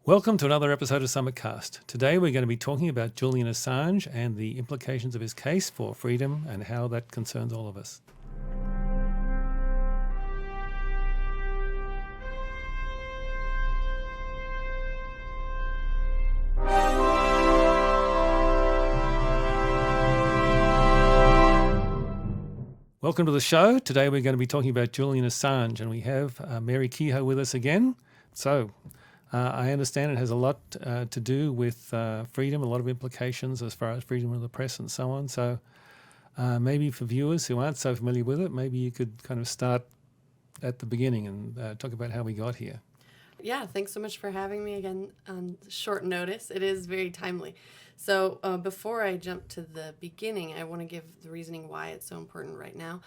Welcome to another episode of SummitCast. Today we're going to be talking about Julian Assange and the implications of his case for freedom and how that concerns all of us. Welcome to the show. Today we're going to be talking about Julian Assange, and we have Mary Kehoe with us again. So, I understand it has a lot to do with freedom, a lot of implications as far as freedom of the press and so on. So maybe for viewers who aren't so familiar with it, maybe you could kind of start at the beginning and talk about how we got here. Yeah, thanks so much for having me again on short notice. It is very timely. So before I jump to the beginning, I want to give the reasoning why it's so important right now.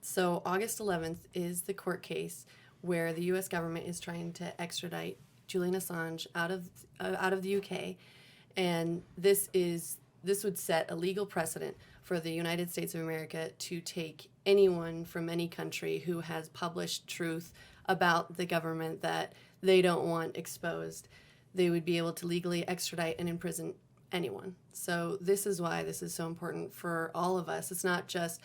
So August 11th is the court case where the U.S. government is trying to extradite Julian Assange out of the UK, and this would set a legal precedent for the United States of America to take anyone from any country who has published truth about the government that they don't want exposed. They would be able to legally extradite and imprison anyone. So this is why this is so important for all of us. It's not just,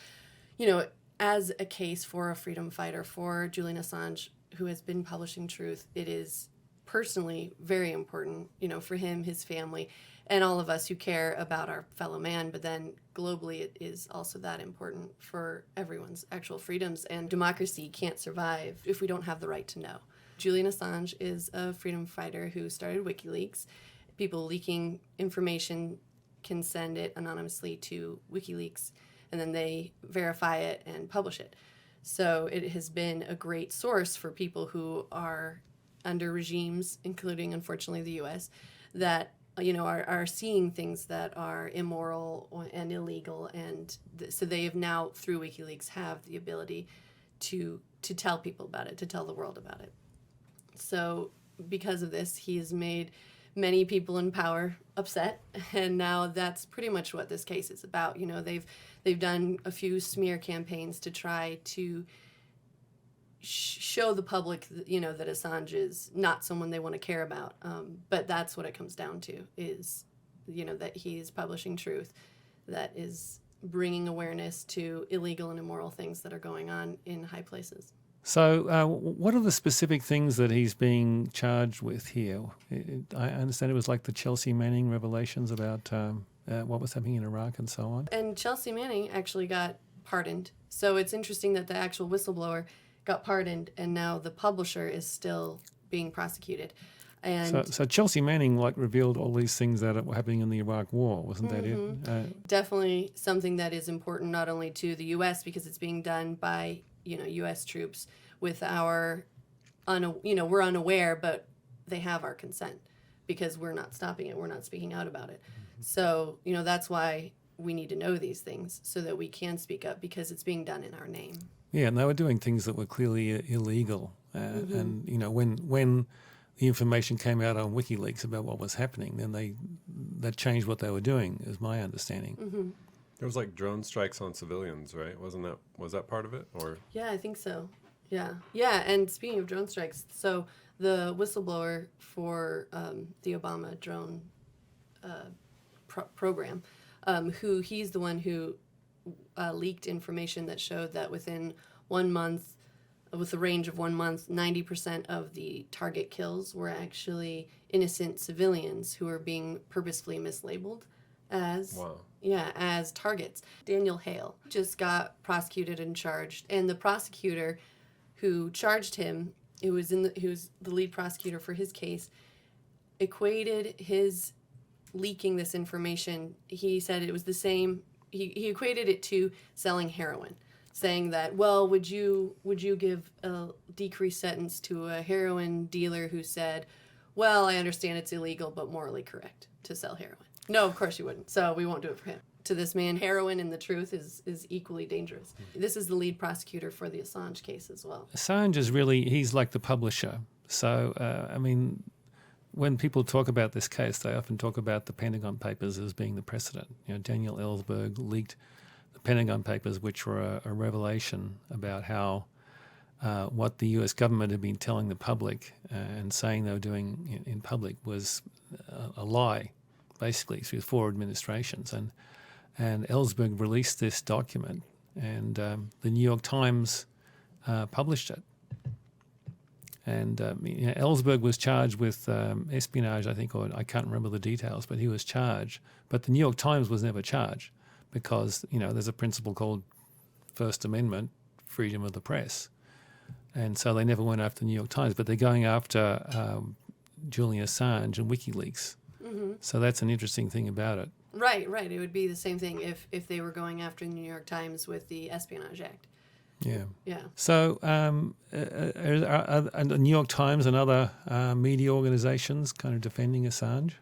as a case for a freedom fighter, for Julian Assange, who has been publishing truth. It is personally very important, for him, his family, and all of us who care about our fellow man. But then globally, it is also that important for everyone's actual freedoms. And democracy can't survive if we don't have the right to know. Julian Assange is a freedom fighter who started WikiLeaks. People leaking information can send it anonymously to WikiLeaks, and then they verify it and publish it. So it has been a great source for people who are under regimes, including, unfortunately, the U.S., that are seeing things that are immoral and illegal, and so they have now, through WikiLeaks, have the ability to tell people about it, to tell the world about it. So because of this, he has made many people in power upset, and now that's pretty much what this case is about. They've done a few smear campaigns to try to show the public, that Assange is not someone they want to care about. But that's what it comes down to, is, that he's publishing truth that is bringing awareness to illegal and immoral things that are going on in high places. So what are the specific things that he's being charged with here? I understand it was like the Chelsea Manning revelations about what was happening in Iraq and so on. And Chelsea Manning actually got pardoned. So it's interesting that the actual whistleblower got pardoned, and now the publisher is still being prosecuted. And so Chelsea Manning revealed all these things that were happening in the Iraq War, wasn't that it? Definitely something that is important not only to the U.S. because it's being done by U.S. troops with our, we're unaware, but they have our consent because we're not stopping it, we're not speaking out about it. So that's why we need to know these things so that we can speak up, because it's being done in our name. Yeah, and they were doing things that were clearly illegal. And, when the information came out on WikiLeaks about what was happening, then that changed what they were doing, is my understanding. Mm-hmm. There was drone strikes on civilians, right? Was that part of it? Or yeah, I think so. Yeah. And speaking of drone strikes, so the whistleblower for the Obama drone program, he's the one who leaked information that showed that within 1 month, with a range of 1 month, 90% of the target kills were actually innocent civilians who were being purposefully mislabeled as as targets. Daniel Hale just got prosecuted and charged, and the prosecutor who charged him, who was the lead prosecutor for his case, equated his leaking this information. He said it was the same. He equated it to selling heroin, saying that, well, would you give a decreased sentence to a heroin dealer who said, well, I understand it's illegal but morally correct to sell heroin? No, of course you wouldn't. So we won't do it for him. To this man, heroin and the truth is equally dangerous. This is the lead prosecutor for the Assange case as well. Assange is he's like the publisher. So, when people talk about this case, they often talk about the Pentagon Papers as being the precedent. Daniel Ellsberg leaked the Pentagon Papers, which were a revelation about how what the U.S. government had been telling the public and saying they were doing in public was a lie, basically, through 4 administrations. And Ellsberg released this document, and the New York Times published it. And Ellsberg was charged with espionage, I think, or I can't remember the details, but he was charged. But the New York Times was never charged because, there's a principle called First Amendment, freedom of the press. And so they never went after the New York Times, but they're going after Julian Assange and WikiLeaks. Mm-hmm. So that's an interesting thing about it. Right. It would be the same thing if they were going after the New York Times with the Espionage Act. Yeah. So are the New York Times and other media organizations kind of defending Assange?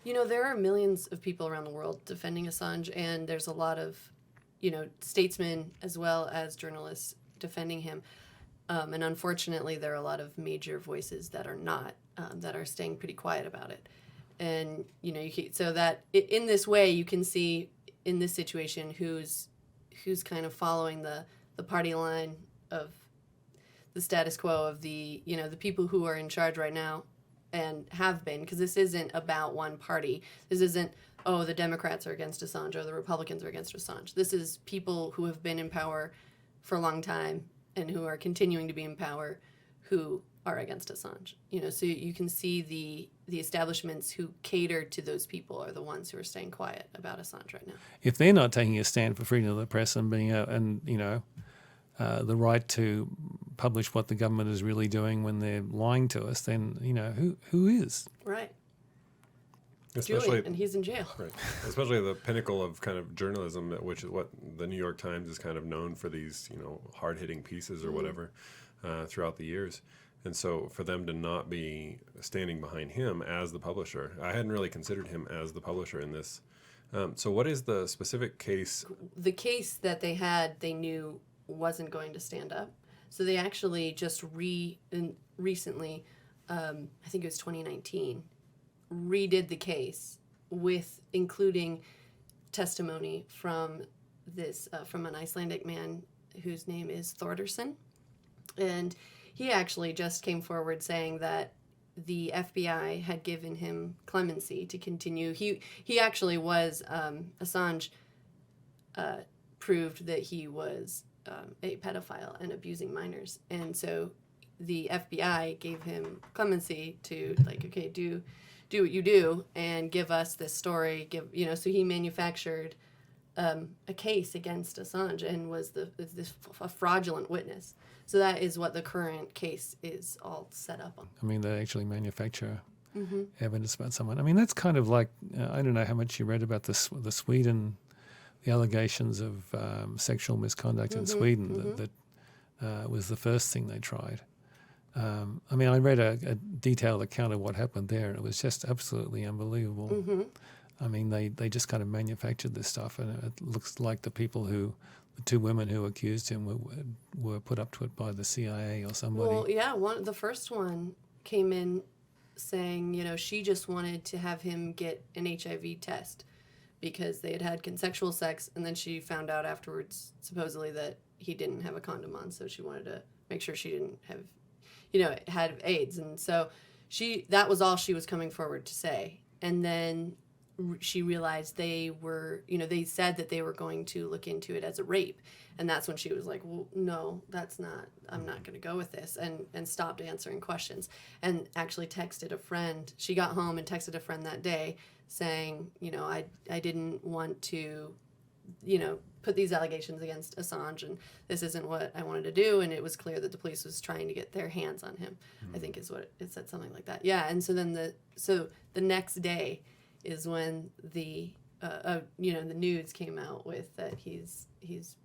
There are millions of people around the world defending Assange, and there's a lot of, statesmen as well as journalists defending him. And unfortunately, there are a lot of major voices that are not, that are staying pretty quiet about it. And, so that in this way, you can see in this situation who's kind of following the party line of the status quo of the people who are in charge right now and have been, because this isn't about one party. This isn't, the Democrats are against Assange or the Republicans are against Assange. This is people who have been in power for a long time and who are continuing to be in power who are against Assange. So you can see the establishments who cater to those people are the ones who are staying quiet about Assange right now. If they're not taking a stand for freedom of the press and being the right to publish what the government is really doing when they're lying to us, then who is? Right. Especially, Julian, and he's in jail. Right. Especially the pinnacle of kind of journalism, which is what the New York Times is kind of known for, these hard-hitting pieces or whatever throughout the years. And so for them to not be standing behind him as the publisher, I hadn't really considered him as the publisher in this. So what is the specific case? The case that they had, they knew wasn't going to stand up. So they actually just recently, I think it was 2019, redid the case with including testimony from from an Icelandic man whose name is Thordarson. And he actually just came forward saying that the FBI had given him clemency to continue. He actually was, Assange proved that he was a pedophile and abusing minors. And so the FBI gave him clemency to, okay, do what you do and give us this story. So he manufactured a case against Assange and was a fraudulent witness. So that is what the current case is all set up on. I mean, they actually manufacture evidence about someone. I mean, that's kind of like, I don't know how much you read about the Sweden, the allegations of sexual misconduct in Sweden that was the first thing they tried. I mean, I read a detailed account of what happened there, and it was just absolutely unbelievable. Mm-hmm. I mean, they just kind of manufactured this stuff, and it looks like the 2 women who accused him were put up to it by the CIA or somebody. Well, yeah, the first one came in saying, she just wanted to have him get an HIV test because they had consensual sex, and then she found out afterwards, supposedly, that he didn't have a condom on, so she wanted to make sure she didn't have, had AIDS. And so that was all she was coming forward to say. And then she realized they were, they said that they were going to look into it as a rape. And that's when she was like, well, no, I'm not going to go with this, and stopped answering questions. And actually texted a friend. She got home and texted a friend that day saying, I didn't want to, put these allegations against Assange, and this isn't what I wanted to do. And it was clear that the police was trying to get their hands on him, I think is what it said, something like that. Yeah. And so then the next day is when the news came out with that he's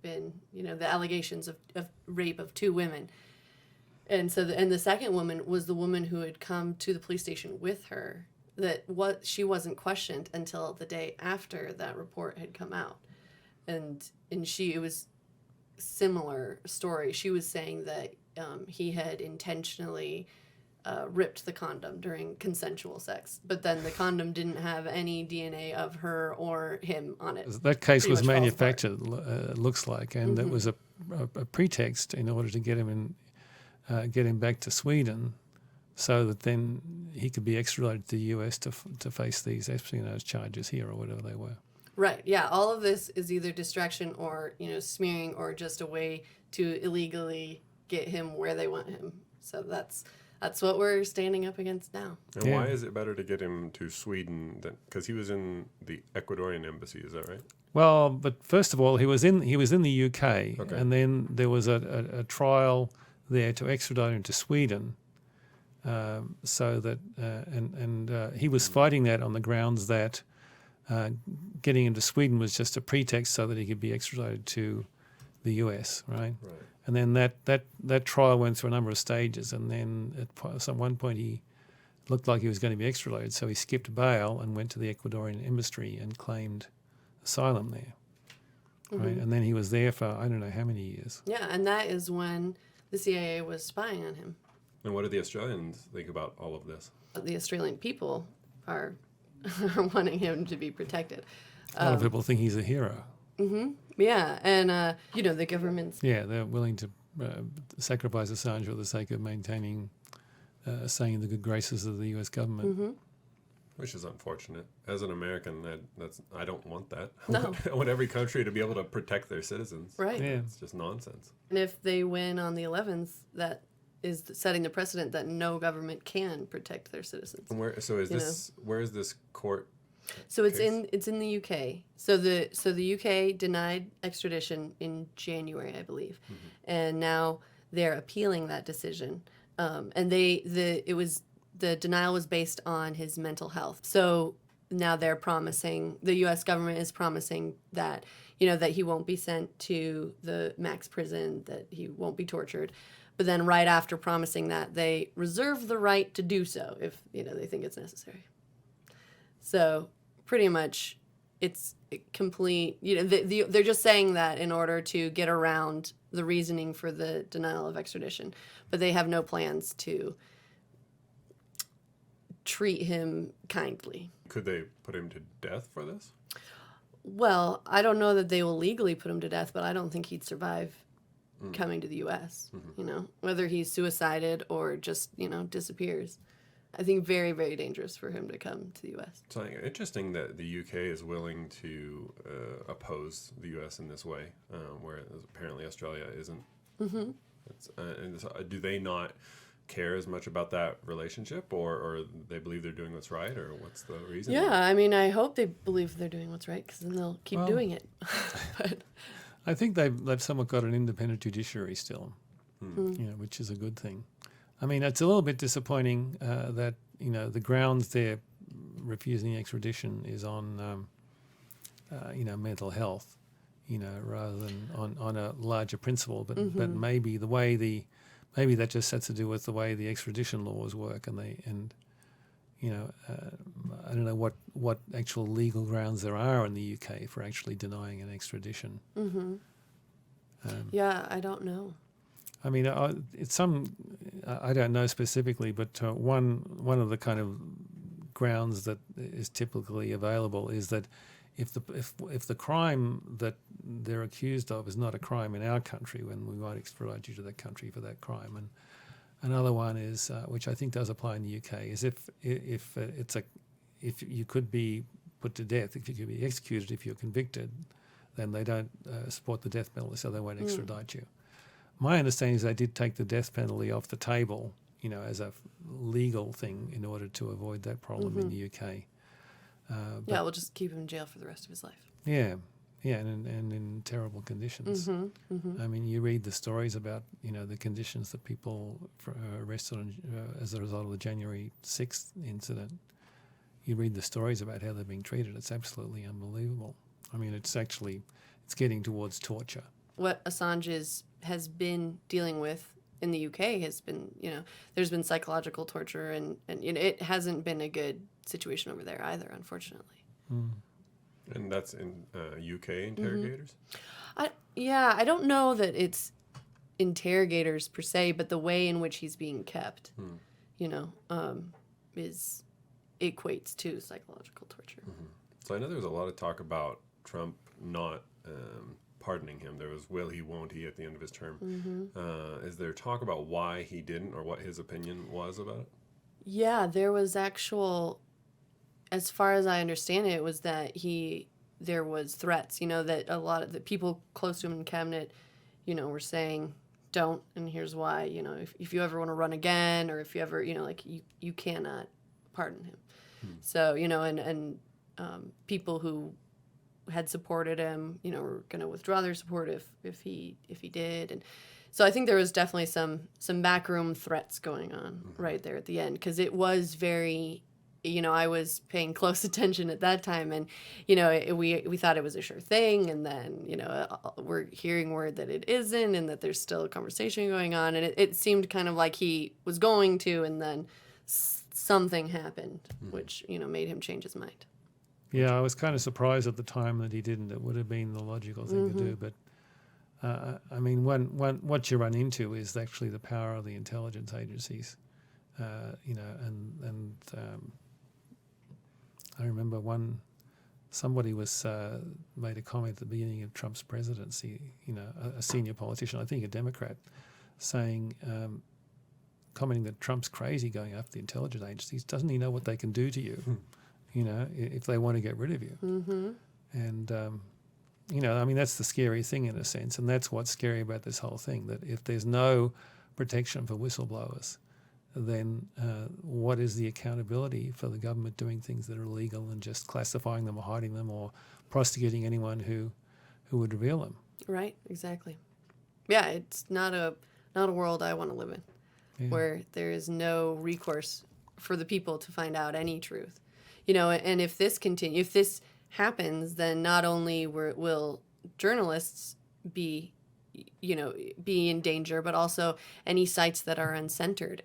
been, the allegations of rape of 2 women. And so the second woman was the woman who had come to the police station with her, she wasn't questioned until the day after that report had come out. And it was similar story. She was saying that he had intentionally ripped the condom during consensual sex, but then the condom didn't have any DNA of her or him on it. That case was manufactured, looks like, and it was a pretext in order to get him get him back to Sweden, so that then he could be extradited to the US to face these espionage charges here or whatever they were. Right. Yeah. All of this is either distraction or, smearing or just a way to illegally get him where they want him. So that's what we're standing up against now. And why is it better to get him to Sweden than, because he was in the Ecuadorian embassy? Is that right? Well, but first of all, he was in the UK, and then there was a trial there to extradite him to Sweden. So that he was fighting that on the grounds that getting him to Sweden was just a pretext so that he could be extradited to the US, right? And then that trial went through a number of stages, and then at one point he looked like he was going to be extradited, so he skipped bail and went to the Ecuadorian embassy and claimed asylum there, right? And then he was there for I don't know how many years. Yeah, and that is when the CIA was spying on him. And what do the Australians think about all of this? The Australian people are wanting him to be protected. A lot of people think he's a hero. Yeah, and the government's... Yeah, they're willing to sacrifice Assange for the sake of maintaining, staying in the good graces of the US government. Which is unfortunate. As an American, I don't want that. No. I want every country to be able to protect their citizens. Right. Yeah. It's just nonsense. And if they win on the 11th, that is setting the precedent that no government can protect their citizens. And where is this court? So it's in the UK. So the UK denied extradition in January, I believe, and now they're appealing that decision. And the denial was based on his mental health. So now they're promising, the U.S. government is promising that that he won't be sent to the max prison, that he won't be tortured. But then right after promising that, they reserve the right to do so if they think it's necessary. So pretty much it's complete, they're just saying that in order to get around the reasoning for the denial of extradition. But they have no plans to treat him kindly. Could they put him to death for this? Well, I don't know that they will legally put him to death, but I don't think he'd survive coming to the U.S., whether he's suicided or just, disappears. I think very, very dangerous for him to come to the U.S. It's interesting that the UK is willing to oppose the U.S. in this way, where apparently Australia isn't. Do they not care as much about that relationship, or they believe they're doing what's right, or what's the reason? Yeah, I mean, I hope they believe they're doing what's right, because then they'll keep doing it. But I think they've somewhat got an independent judiciary still, which is a good thing. I mean, it's a little bit disappointing that the grounds they're refusing extradition is on mental health, rather than on a larger principle. But maybe maybe that just has to do with the way the extradition laws work, and I don't know what actual legal grounds there are in the UK for actually denying an extradition. Yeah, I don't know. I mean, I don't know specifically, but one of the kind of grounds that is typically available is that if the crime that they're accused of is not a crime in our country, then we might extradite you to that country for that crime. And another one is, which I think does apply in the UK, is if you could be put to death, if you could be executed if you're convicted, then they don't support the death penalty, so they won't extradite you. My understanding is they did take the death penalty off the table, as a legal thing in order to avoid that problem in the UK. We'll just keep him in jail for the rest of his life. Yeah, and in terrible conditions. I mean, you read the stories about, the conditions that people arrested as a result of the January 6th incident. You read the stories about how they're being treated. It's absolutely unbelievable. I mean, it's getting towards torture. What Assange has been dealing with in the UK has been, there's been psychological torture, and it hasn't been a good situation over there either, unfortunately. And that's in UK interrogators? I don't know that it's interrogators per se, but the way in which he's being kept, equates to psychological torture. So I know there was a lot of talk about Trump not pardoning him. There was will he, won't he at the end of his term. Is there talk about why he didn't, or what his opinion was about it? Yeah, there was actual, as far as I understand it, was that there was threats, that a lot of the people close to him in cabinet, were saying, don't, and here's why, if you ever want to run again, or if you ever, you cannot pardon him. So, and people who had supported him, were going to withdraw their support if he did. And so I think there was definitely some backroom threats going on right there at the end, because it was very, I was paying close attention at that time, and, we thought it was a sure thing, and then, we're hearing word that it isn't, and that there's still a conversation going on, and it seemed kind of like he was going to, and then something happened, which, made him change his mind. Yeah, I was kind of surprised at the time that he didn't. It would have been the logical thing to do, but I mean, what you run into is actually the power of the intelligence agencies, and I remember somebody was made a comment at the beginning of Trump's presidency, a senior politician, I think a Democrat, saying, commenting that Trump's crazy going after the intelligence agencies. Doesn't he know what they can do to you, if they want to get rid of you? And I mean, that's the scary thing in a sense, and that's what's scary about this whole thing, that if there's no protection for whistleblowers, then what is the accountability for the government doing things that are illegal and just classifying them or hiding them or prosecuting anyone who would reveal them? Right, exactly. Yeah, it's not a world I want to live in, where there is no recourse for the people to find out any truth. And if this happens, then not only will journalists be in danger, but also any sites that are uncensored.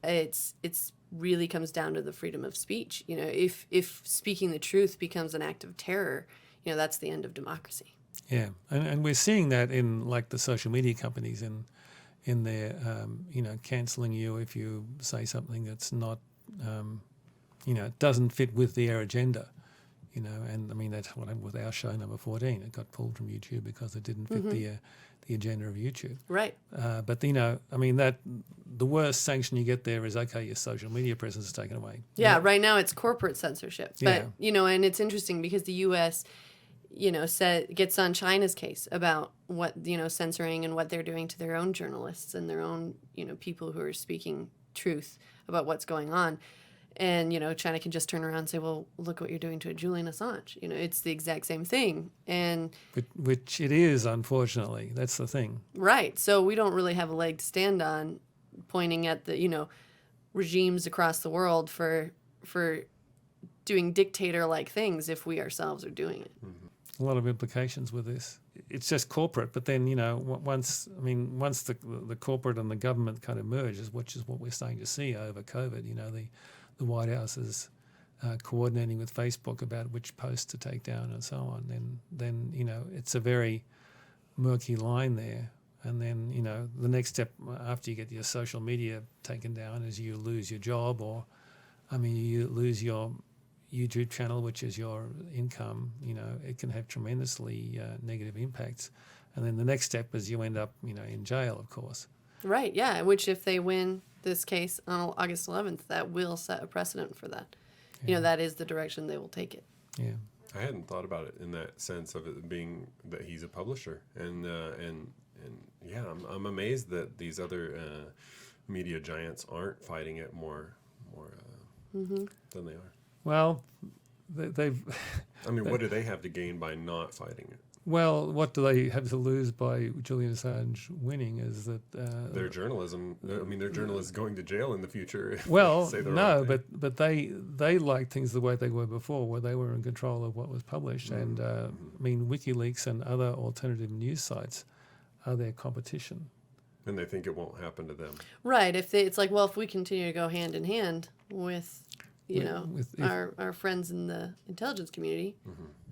It's really comes down to the freedom of speech. If speaking the truth becomes an act of terror, that's the end of democracy. Yeah, and we're seeing that in like the social media companies in their cancelling you if you say something that's not doesn't fit with their agenda. And I mean, that's what happened with our show number 14. It got pulled from YouTube because it didn't fit the agenda of YouTube. Right. But I mean, that the worst sanction you get there is, okay, your social media presence is taken away. Yeah. Right now it's corporate censorship. But and it's interesting because the U.S. gets on China's case about what censoring and what they're doing to their own journalists and their own people who are speaking truth about what's going on. And, China can just turn around and say, well, look what you're doing to a Julian Assange. It's the exact same thing. And which it is, unfortunately. That's the thing. Right. So we don't really have a leg to stand on pointing at the, regimes across the world for doing dictator-like things if we ourselves are doing it. A lot of implications with this. It's just corporate, but then, once the corporate and the government kind of merges, which is what we're starting to see over COVID, the White House is coordinating with Facebook about which posts to take down and so on. Then it's a very murky line there. And then, the next step after you get your social media taken down is you lose your job, or, you lose your YouTube channel, which is your income. It can have tremendously negative impacts. And then the next step is you end up, in jail, of course. Right, yeah, which if they win this case on August 11th, that will set a precedent for that. Yeah. That is the direction they will take it. Yeah. I hadn't thought about it in that sense of it being that he's a publisher. And yeah, I'm amazed that these other media giants aren't fighting it more than they are. Well, they've... what do they have to gain by not fighting it? Well, what do they have to lose by Julian Assange winning is that... their journalism, their journalists going to jail in the future. Well, say the no, wrong thing. but they like things the way they were before, where they were in control of what was published. And, WikiLeaks and other alternative news sites are their competition. And they think it won't happen to them. Right. It's like, well, if we continue to go hand in hand with... our friends in the intelligence community,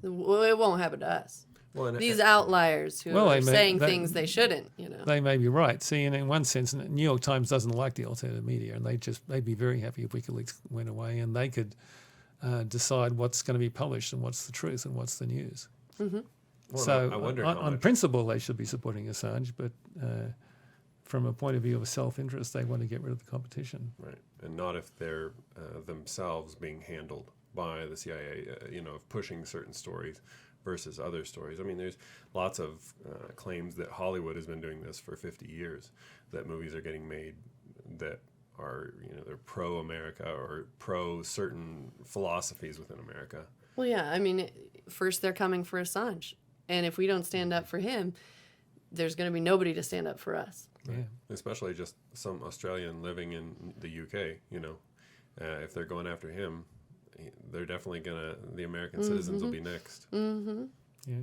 well, it won't happen to us. Well, these outliers who are saying things they shouldn't, They may be right. See, and in one sense, the New York Times doesn't like the alternative media, and they'd be very happy if WikiLeaks went away, and they could decide what's going to be published and what's the truth and what's the news. Well, So I wonder on, how on much. principle, they should be supporting Assange, but from a point of view of self-interest, they want to get rid of the competition. Right, and not if they're themselves being handled by the CIA, of pushing certain stories versus other stories. I mean, there's lots of claims that Hollywood has been doing this for 50 years, that movies are getting made that are, they're pro-America or pro-certain philosophies within America. Well, yeah, I mean, first they're coming for Assange. And if we don't stand up for him, there's going to be nobody to stand up for us. Yeah. Especially just some Australian living in the UK, if they're going after him, they're definitely the American citizens will be next, Mm-hmm. Yeah.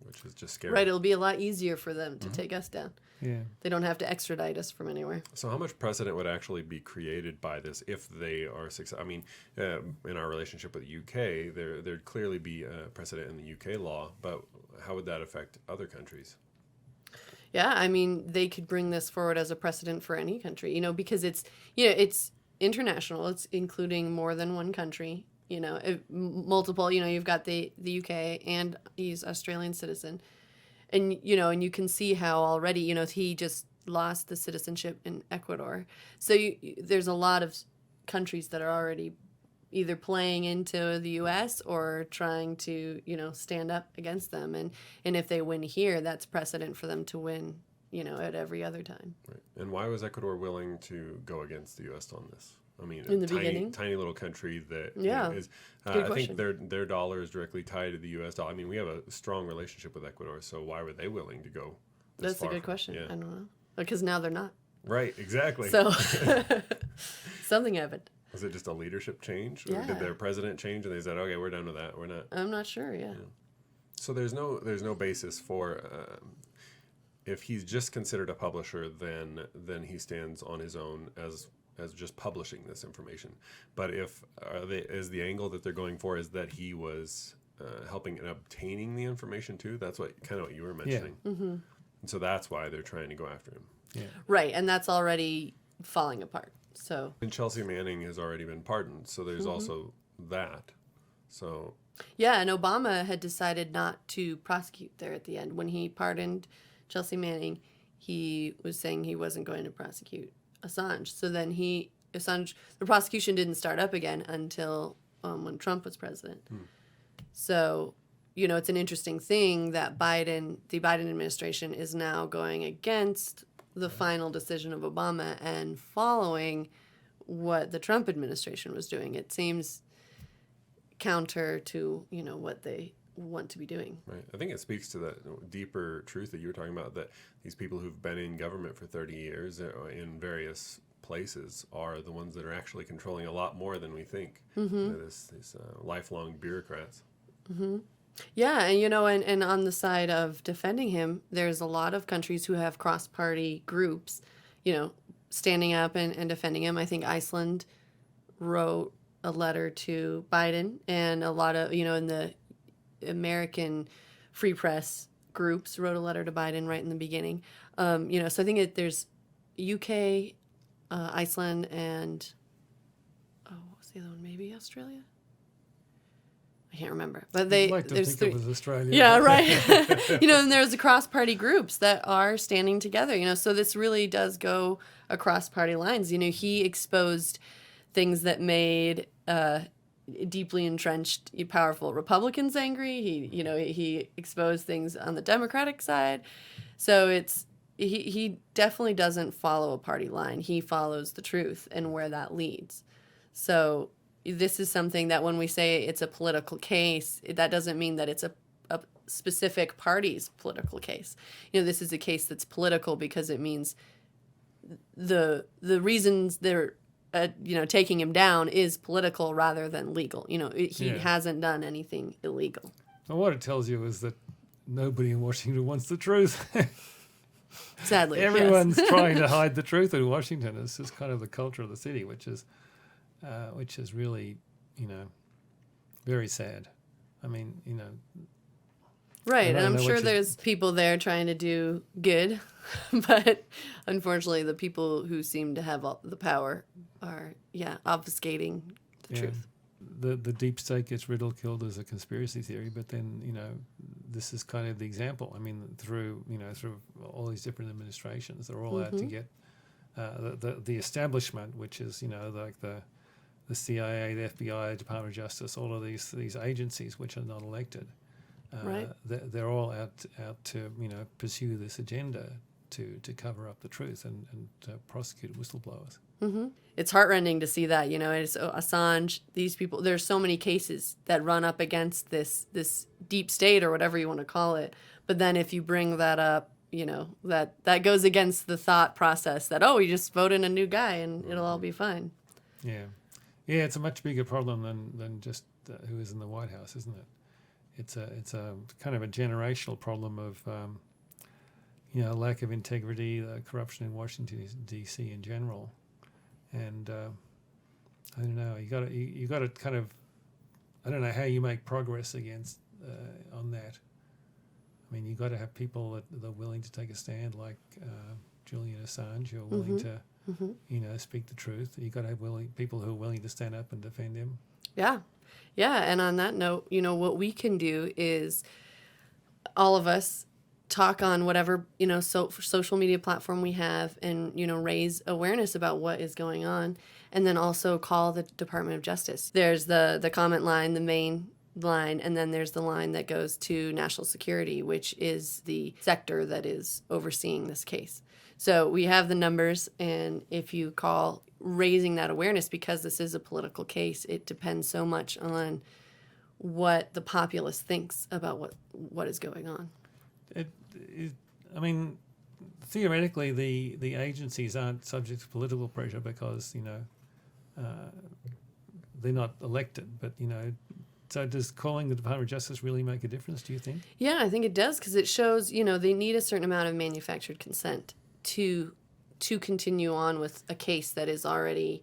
which is just scary. Right, it'll be a lot easier for them to take us down. Yeah. They don't have to extradite us from anywhere. So how much precedent would actually be created by this if they are successful? I mean, in our relationship with the UK, there'd clearly be a precedent in the UK law, but how would that affect other countries? Yeah, I mean, they could bring this forward as a precedent for any country, because it's international. It's including more than one country, multiple, you've got the UK and he's Australian citizen. And, and you can see how already, he just lost the citizenship in Ecuador. So there's a lot of countries that are already either playing into the U.S. or trying to, stand up against them. And if they win here, that's precedent for them to win, at every other time. Right. And why was Ecuador willing to go against the U.S. on this? I mean, In the beginning? tiny little country that Yeah. is. Good I think question. their dollar is directly tied to the U.S. dollar. I mean, we have a strong relationship with Ecuador, so why were they willing to go? This That's a far good from- question. Yeah. I don't know. Because now they're not. Right. Exactly. So something happened. Was it just a leadership change, or Yeah. did their president change and they said, "Okay, we're done with that. We're not." I'm not sure. Yeah. So there's no basis for if he's just considered a publisher, then he stands on his own as just publishing this information. But if is the angle that they're going for is that he was helping in obtaining the information too? That's what you were mentioning. Yeah. Mm-hmm. And so that's why they're trying to go after him. Yeah. Right. And that's already falling apart. So. And Chelsea Manning has already been pardoned, so there's also that. So Yeah, and Obama had decided not to prosecute there at the end. When he pardoned Chelsea Manning, he was saying he wasn't going to prosecute Assange. So then the prosecution didn't start up again until when Trump was president. So, it's an interesting thing that the Biden administration is now going against the final decision of Obama and following what the Trump administration was doing. It seems counter to what they want to be doing. right, I think it speaks to that deeper truth that you were talking about, that these people who've been in government for 30 years in various places are the ones that are actually controlling a lot more than we think. These lifelong bureaucrats. Yeah, and on the side of defending him, there's a lot of countries who have cross-party groups, standing up and defending him. I think Iceland wrote a letter to Biden, and a lot of, in the American free press groups wrote a letter to Biden right in the beginning. So I think there's UK, Iceland, and, what was the other one? Maybe Australia? I can't remember. But I'd like to there's think three. it was Australia. Yeah, right. And there's the cross-party groups that are standing together, so this really does go across party lines. He exposed things that made deeply entrenched, powerful Republicans angry. He exposed things on the Democratic side. So he definitely doesn't follow a party line. He follows the truth and where that leads. So this is something that when we say it's a political case, that doesn't mean that it's a specific party's political case. This is a case that's political because it means the reasons they're taking him down is political rather than legal. He hasn't done anything illegal. Well, what it tells you is that nobody in Washington wants the truth. Sadly, Everyone's yes. trying to hide the truth in Washington. It's just kind of the culture of the city, which is really, very sad. I mean, Right, I and don't I'm know sure what you- there's people there trying to do good, but unfortunately the people who seem to have all the power are, obfuscating the truth. The deep state gets ridiculed as a conspiracy theory, but then this is kind of the example. I mean, through all these different administrations, they're all out to get the establishment, which is like the CIA, the FBI, Department of Justice, all of these agencies which are not elected. Right. They're all out to pursue this agenda to cover up the truth and prosecute whistleblowers. Mm-hmm. It's heartrending to see that, it's Assange, these people, there's so many cases that run up against this deep state or whatever you want to call it. But then if you bring that up, that goes against the thought process that, you just vote in a new guy and it'll all be fine. Yeah. Yeah, it's a much bigger problem than just who is in the White House, isn't it? It's a kind of a generational problem of lack of integrity, the corruption in Washington D.C. in general, and I don't know. You got to kind of, I don't know how you make progress against on that. I mean, you got to have people that are willing to take a stand, like Julian Assange, who are willing to speak the truth. You got to have people who are willing to stand up and defend him. Yeah. Yeah, and on that note, what we can do is all of us talk on whatever, social media platform we have and, raise awareness about what is going on, and then also call the Department of Justice. There's the comment line, the main line, and then there's the line that goes to national security, which is the sector that is overseeing this case. So we have the numbers, and if you call raising that awareness, because this is a political case, it depends so much on what the populace thinks about what is going on. I mean, theoretically, the agencies aren't subject to political pressure because they're not elected. But so does calling the Department of Justice really make a difference? Do you think? Yeah, I think it does, because it shows they need a certain amount of manufactured consent to continue on with a case that is already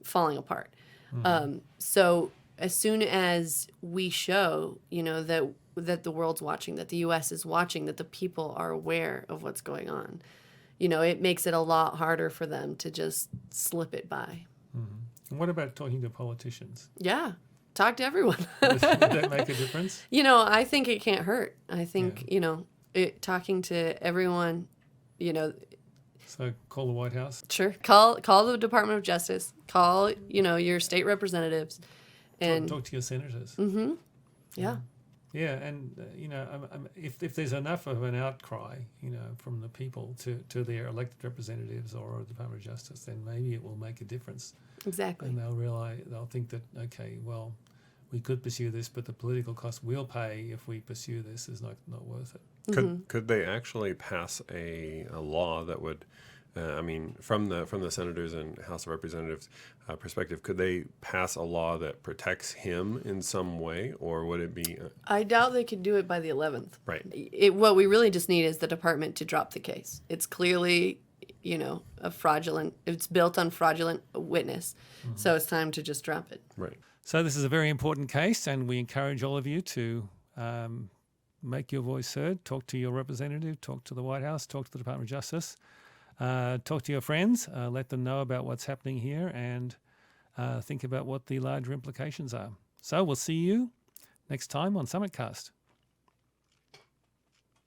falling apart. Mm-hmm. So as soon as we show, that the world's watching, that the U.S. is watching, that the people are aware of what's going on, it makes it a lot harder for them to just slip it by. Mm-hmm. And what about talking to politicians? Yeah, talk to everyone. Would that make a difference? I think it can't hurt. I think, talking to everyone, So call the White House? Sure. Call the Department of Justice. Call, your state representatives. And talk to your senators. Mm-hmm. Yeah. Yeah, and, if there's enough of an outcry, from the people to their elected representatives or the Department of Justice, then maybe it will make a difference. Exactly. And they'll think that, okay, well, we could pursue this, but the political cost we'll pay if we pursue this is not worth it. Could they actually pass a law that would, from the senators and House of Representatives perspective, could they pass a law that protects him in some way, or would it be? I doubt they could do it by the 11th. Right. What we really just need is the department to drop the case. It's clearly, it's built on fraudulent witness. Mm-hmm. So it's time to just drop it. Right. So this is a very important case, and we encourage all of you to make your voice heard, talk to your representative, talk to the White House, talk to the Department of Justice, talk to your friends, let them know about what's happening here, and think about what the larger implications are. So we'll see you next time on SummitCast.